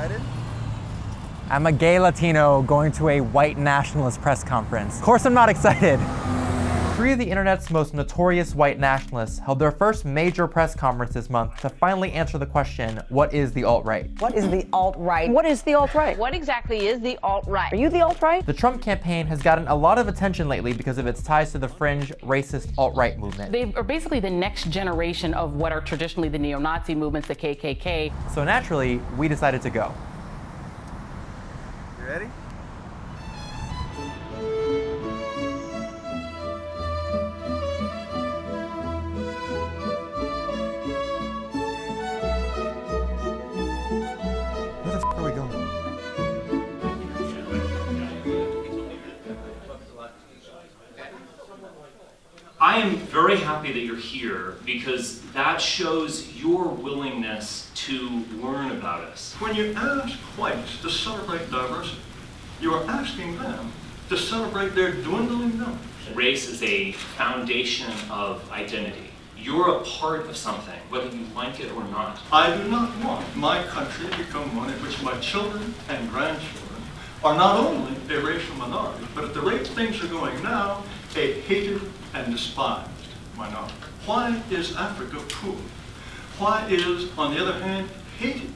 excited? I'm a gay Latino going to a white nationalist press conference. Of course I'm not excited. 3 of the internet's most notorious white nationalists held their first major press conference this month to finally answer the question, what is the alt-right? What is the alt-right? What is the alt-right? What exactly is the alt-right? Are you the alt-right? The Trump campaign has gotten a lot of attention lately because of its ties to the fringe, racist alt-right movement. They are basically the next generation of what are traditionally the neo-Nazi movements, the KKK. So naturally, we decided to go. You ready? Where the f are we going? I am very happy that you're here because that shows your willingness to learn about us. When you ask whites to celebrate diversity, you are asking them to celebrate their dwindling numbers. Race is a foundation of identity. You're a part of something, whether you like it or not. I do not want my country to become one in which my children and grandchildren are not only a racial minority, but at the rate things are going now, a hated and despised minority. Why is Africa poor? Why is, on the other hand, Haiti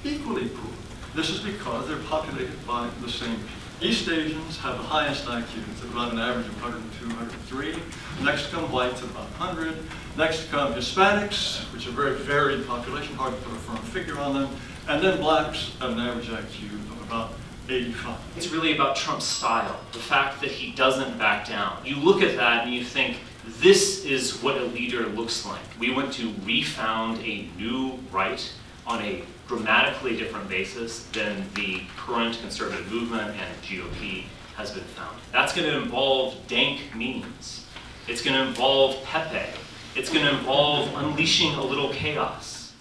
equally poor? This is because they're populated by the same people. East Asians have the highest IQs at about an average of 102, 103. Next come whites at about 100. Next come Hispanics, which are a very varied population, hard to put a firm figure on them. And then blacks at an average IQ of about 85. It's really about Trump's style, the fact that he doesn't back down. You look at that and you think, this is what a leader looks like. We want to refound a new right on a dramatically different basis than the current conservative movement and GOP has been found. That's going to involve dank memes. It's going to involve Pepe. It's going to involve unleashing a little chaos.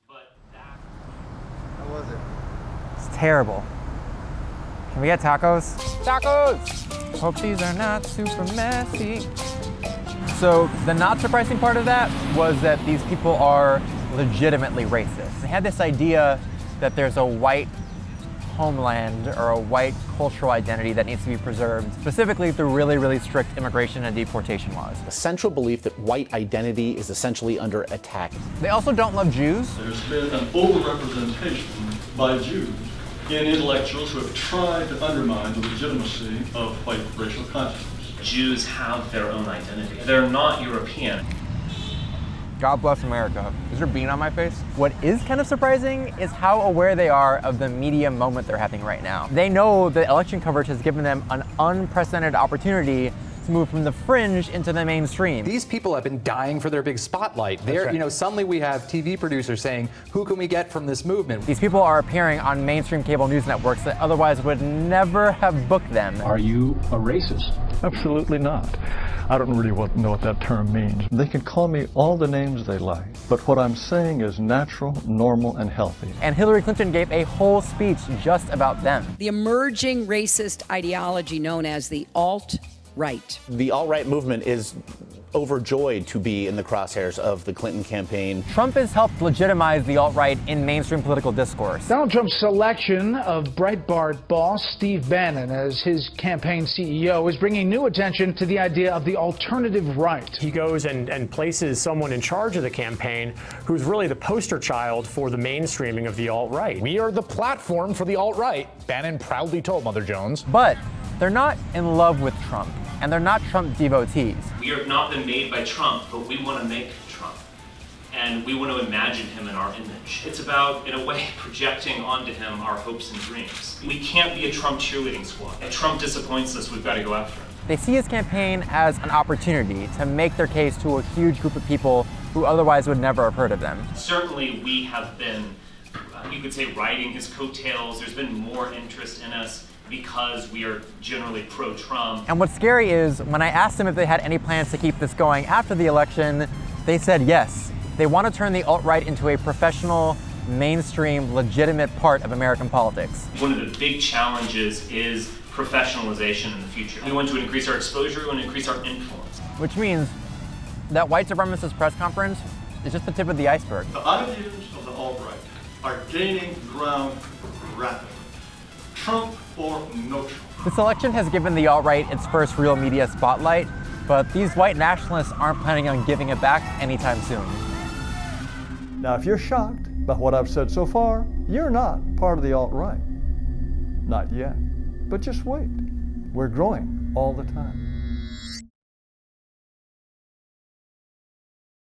But that... How was it? It's terrible. Can we get tacos? Tacos! Hope these are not super messy. So the not surprising part of that was that these people are legitimately racist. They had this idea that there's a white homeland or a white cultural identity that needs to be preserved, specifically through really, really strict immigration and deportation laws. A central belief that white identity is essentially under attack. They also don't love Jews. There's been an overrepresentation by Jews in intellectuals who have tried to undermine the legitimacy of white racial consciousness. Jews have their own identity. They're not European. God bless America. Is there a bean on my face? What is kind of surprising is how aware they are of the media moment they're having right now. They know that election coverage has given them an unprecedented opportunity to move from the fringe into the mainstream. These people have been dying for their big spotlight. They're, you know, suddenly we have TV producers saying, who can we get from this movement? These people are appearing on mainstream cable news networks that otherwise would never have booked them. Are you a racist? Absolutely not. I don't really know what that term means. They can call me all the names they like, but what I'm saying is natural, normal, and healthy. And Hillary Clinton gave a whole speech just about them. The emerging racist ideology known as the alt-right. The alt-right movement is overjoyed to be in the crosshairs of the Clinton campaign. Trump has helped legitimize the alt-right in mainstream political discourse. Donald Trump's selection of Breitbart boss Steve Bannon as his campaign CEO is bringing new attention to the idea of the alternative right. He goes and places someone in charge of the campaign who's really the poster child for the mainstreaming of the alt-right. We are the platform for the alt-right, Bannon proudly told Mother Jones. But they're not in love with Trump, and they're not Trump devotees. We have not been made by Trump, but we want to make Trump. And we want to imagine him in our image. It's about, in a way, projecting onto him our hopes and dreams. We can't be a Trump cheerleading squad. If Trump disappoints us, we've got to go after him. They see his campaign as an opportunity to make their case to a huge group of people who otherwise would never have heard of them. Certainly we have been, you could say, riding his coattails. There's been more interest in us because we are generally pro-Trump. And what's scary is when I asked them if they had any plans to keep this going after the election, they said yes. They want to turn the alt-right into a professional, mainstream, legitimate part of American politics. One of the big challenges is professionalization in the future. We want to increase our exposure, we want to increase our influence. Which means that white supremacist press conference is just the tip of the iceberg. The ideas of the alt-right are gaining ground rapidly. Trump or no Trump. This election has given the alt-right its first real media spotlight, but these white nationalists aren't planning on giving it back anytime soon. Now, if you're shocked by what I've said so far, you're not part of the alt-right. Not yet. But just wait. We're growing all the time.